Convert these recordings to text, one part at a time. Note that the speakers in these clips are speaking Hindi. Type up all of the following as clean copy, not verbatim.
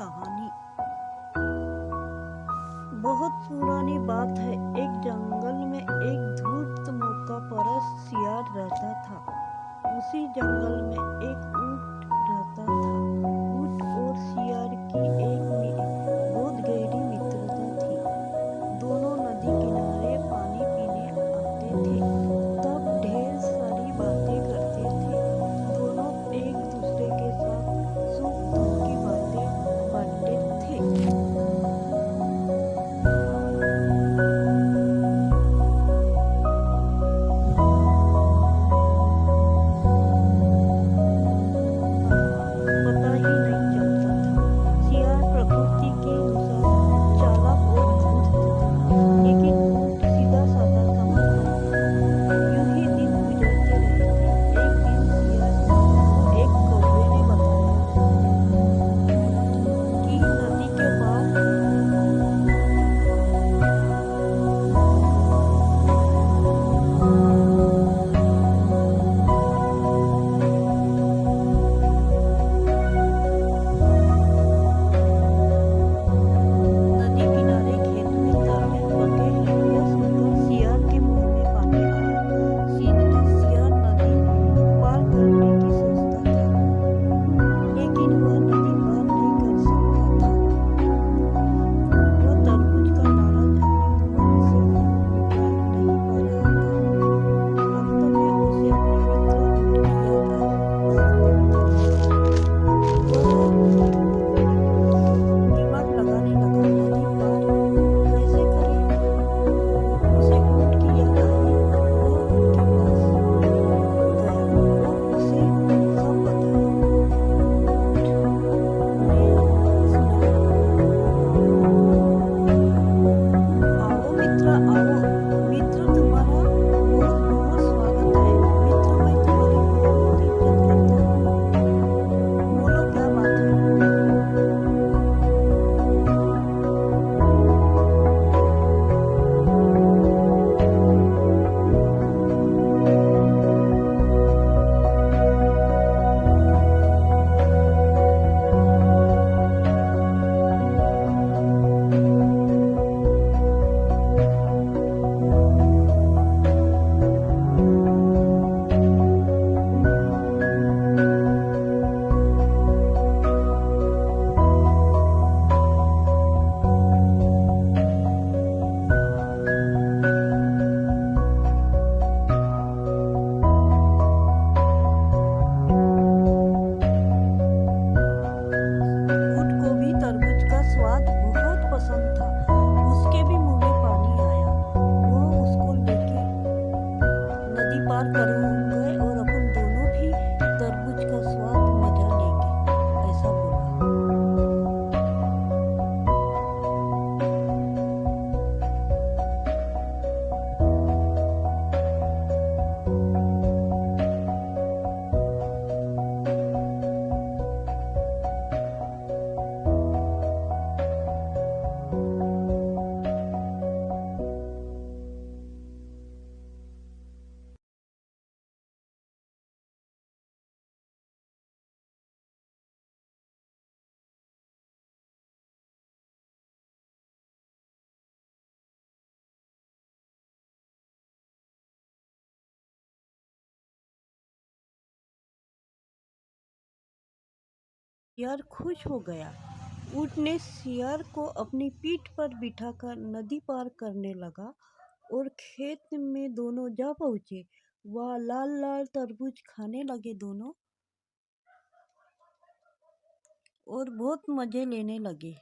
कहानी। बहुत पुरानी बात है। एक जंगल में एक धूर्त मौका परस्त सियार रहता था। उसी जंगल में एक ऊंट रहता था। ऊंट और सियार की बहुत गहरी मित्रता थी। दोनों नदी किनारे पानी पीने आते थे, तब ढेर सारी बातें करते थे। दोनों एक दूसरे के साथ सुख दुख की बातें बांटते थे। पता ही नहीं चलता था। सियार प्रकृति के अनुसार चालाक और धूर्त था, लेकिन ऊंट सीधा साधा समझदार था। यूं ही दिन गुजरते रहे थे। एक दिन सियार को एक कौवे ने बताया कि नदी के पार नदी किनारे खेत में तरबूज पके हैं। यह सुनकर सियार के मुंह में पानी आया। सियार नदी पार करने की सोचता था, लेकिन वह नदी पार नहीं कर सकता था। वह तरबूज का लालच अपने मन से निकाल नहीं पा रहा था। अंत में उसे अपने मित्र ऊंट की याद आ गई। वह दिमाग लगाने लगा, नदी पार कैसे करें। उसे ऊंट की याद आई। वह ऊंट के पास गया और उसे सब बताया। ऊंट ने सुना। आओ मित्र, आओ मित्र, तुम्हारा बहुत बहुत स्वागत है। मित्र, मैं तुम्हारी बहुत इज्जत करता हूँ। बोलो क्या बात है। ऊंट को भी तरबूज का स्वाद बहुत पसंद था। उसके भी मुंह में पानी आया। वो उसको लेके नदी पार कर गए और अपन दोनों भी तरबूज का स्वाद मजा लेंगे, ऐसा बोला। सियार खुश हो गया। ऊंट ने सियार को अपनी पीठ पर बिठाकर नदी पार करने लगा और खेत में दोनों जा पहुंचे। वह लाल लाल तरबूज खाने लगे दोनों और बहुत मजे लेने लगे।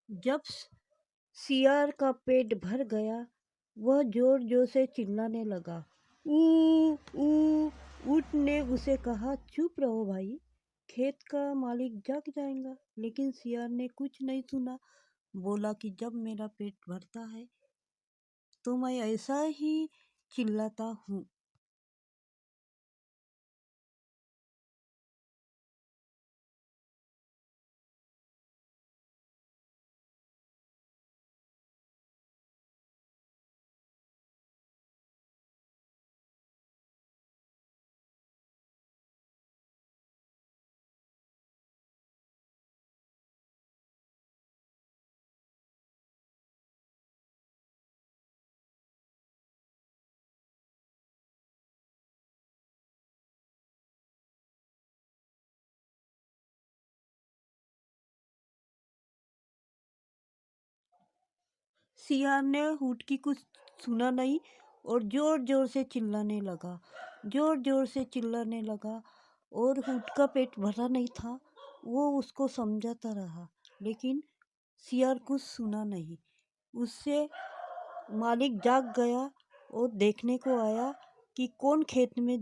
जब सियार का पेट भर गया, वह जोर जोर से चिल्लाने लगा। ऊ ऊ। ऊंट ने उसे कहा, चुप रहो भाई, खेत का मालिक जग जाएगा। लेकिन सियार ने कुछ नहीं सुना। बोला कि जब मेरा पेट भरता है तो मैं ऐसा ही चिल्लाता हूँ। सियार ने ऊँट की कुछ सुना नहीं और जोर जोर से चिल्लाने लगा, जोर जोर से चिल्लाने लगा। और ऊँट का पेट भरा नहीं था। वो उसको समझाता रहा, लेकिन सियार कुछ सुना नहीं। उससे मालिक जाग गया और देखने को आया कि कौन खेत में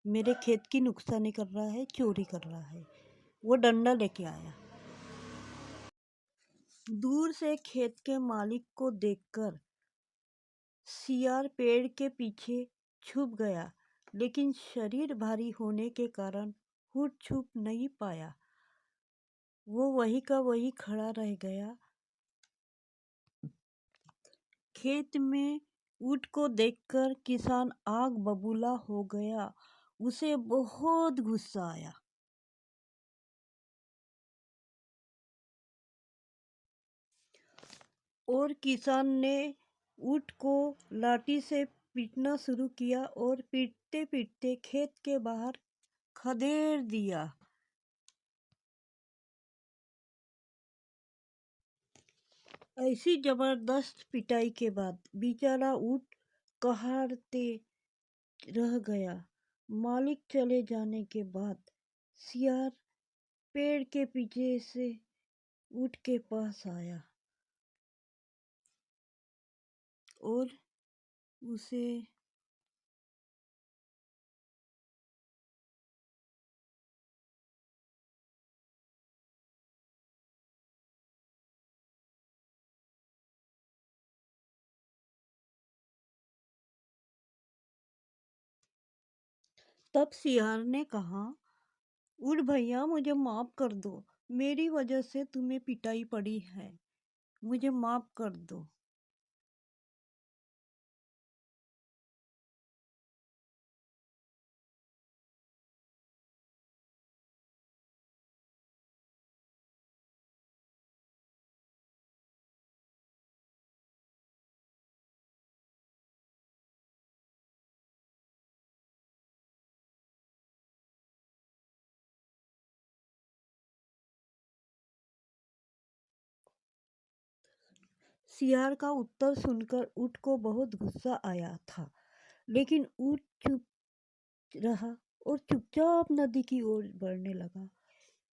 मेरे खेत की नुकसानी कर रहा है, चोरी कर रहा है। वो डंडा लेके आया। दूर से खेत के मालिक को देखकर सियार पेड़ के पीछे छुप गया, लेकिन शरीर भारी होने के कारण ऊँट छुप नहीं पाया। वो वहीं का वहीं खड़ा रह गया। खेत में ऊँट को देखकर किसान आग बबूला हो गया। उसे बहुत गुस्सा आया। और किसान ने ऊँट को लाठी से पीटना शुरू किया और पीटते पीटते खेत के बाहर खदेड़ दिया। ऐसी जबरदस्त पिटाई के बाद बेचारा ऊँट कहारते रह गया। मालिक चले जाने के बाद सियार पेड़ के पीछे से ऊँट के पास आया और उसे तब सियार ने कहा, ऊँट भैया मुझे माफ कर दो। मेरी वजह से तुम्हें पिटाई पड़ी है। मुझे माफ कर दो। सियार का उत्तर सुनकर ऊँट को बहुत गुस्सा आया था, लेकिन ऊँट चुप रहा और चुपचाप नदी की ओर बढ़ने लगा।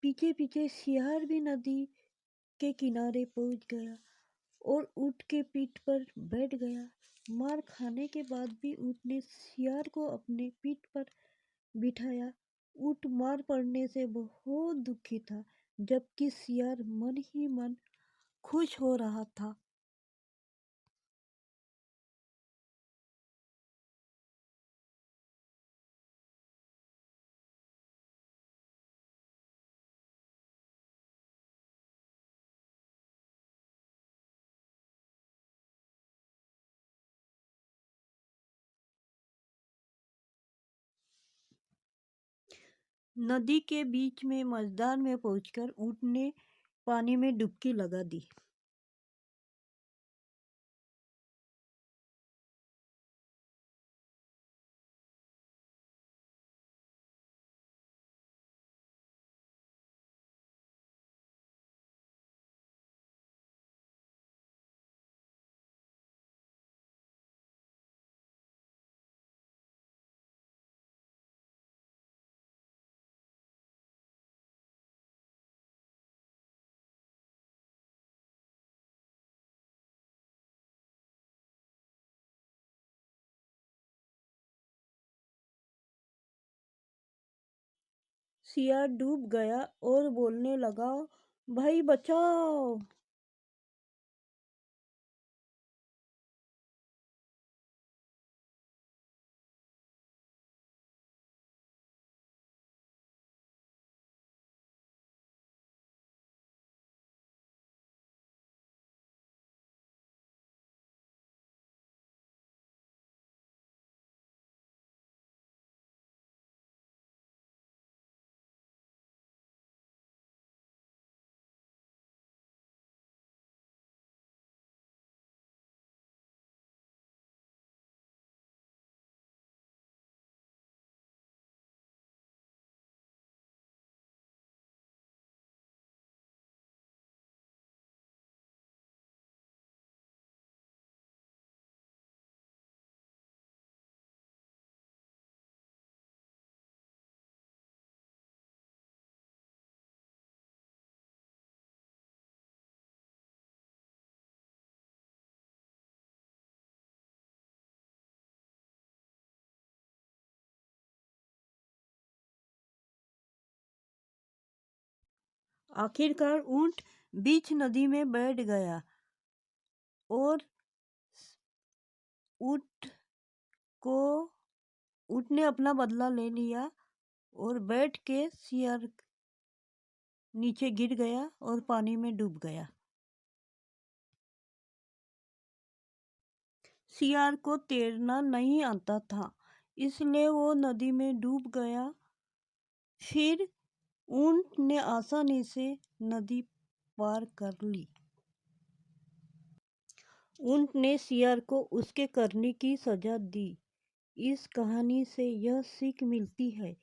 पीछे पीछे सियार भी नदी के किनारे पहुंच गया और ऊँट के पीठ पर बैठ गया। मार खाने के बाद भी ऊँट ने सियार को अपने पीठ पर बिठाया। ऊँट मार पड़ने से बहुत दुखी था, जबकि सियार मन ही मन खुश हो रहा था। नदी के बीच में मझधार में पहुंचकर ऊँट ने पानी में डुबकी लगा दी। सियार डूब गया और बोलने लगा, भाई बचाओ। आखिरकार ऊंट बीच नदी में बैठ गया और ऊंट को ऊंट ने अपना बदला ले लिया और बैठ के सियार नीचे गिर गया और पानी में डूब गया। सियार को तैरना नहीं आता था, इसलिए वो नदी में डूब गया। फिर ऊंट ने आसानी से नदी पार कर ली। ऊंट ने सियार को उसके करने की सजा दी। इस कहानी से यह सीख मिलती है,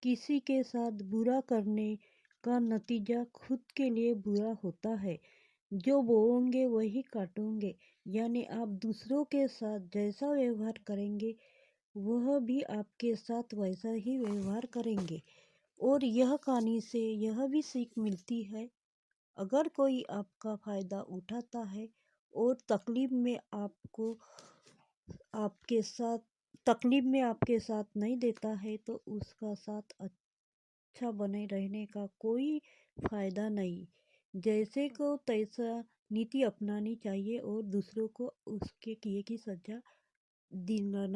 किसी के साथ बुरा करने का नतीजा खुद के लिए बुरा होता है। जो बोओगे वही काटोगे, यानी आप दूसरों के साथ जैसा व्यवहार करेंगे वह भी आपके साथ वैसा ही व्यवहार करेंगे। और यह कहानी से यह भी सीख मिलती है, अगर कोई आपका फ़ायदा उठाता है और तकलीफ में आपके साथ नहीं देता है तो उसका साथ अच्छा बने रहने का कोई फ़ायदा नहीं। जैसे को तैसा नीति अपनानी चाहिए और दूसरों को उसके किए की सज़ा दिलाना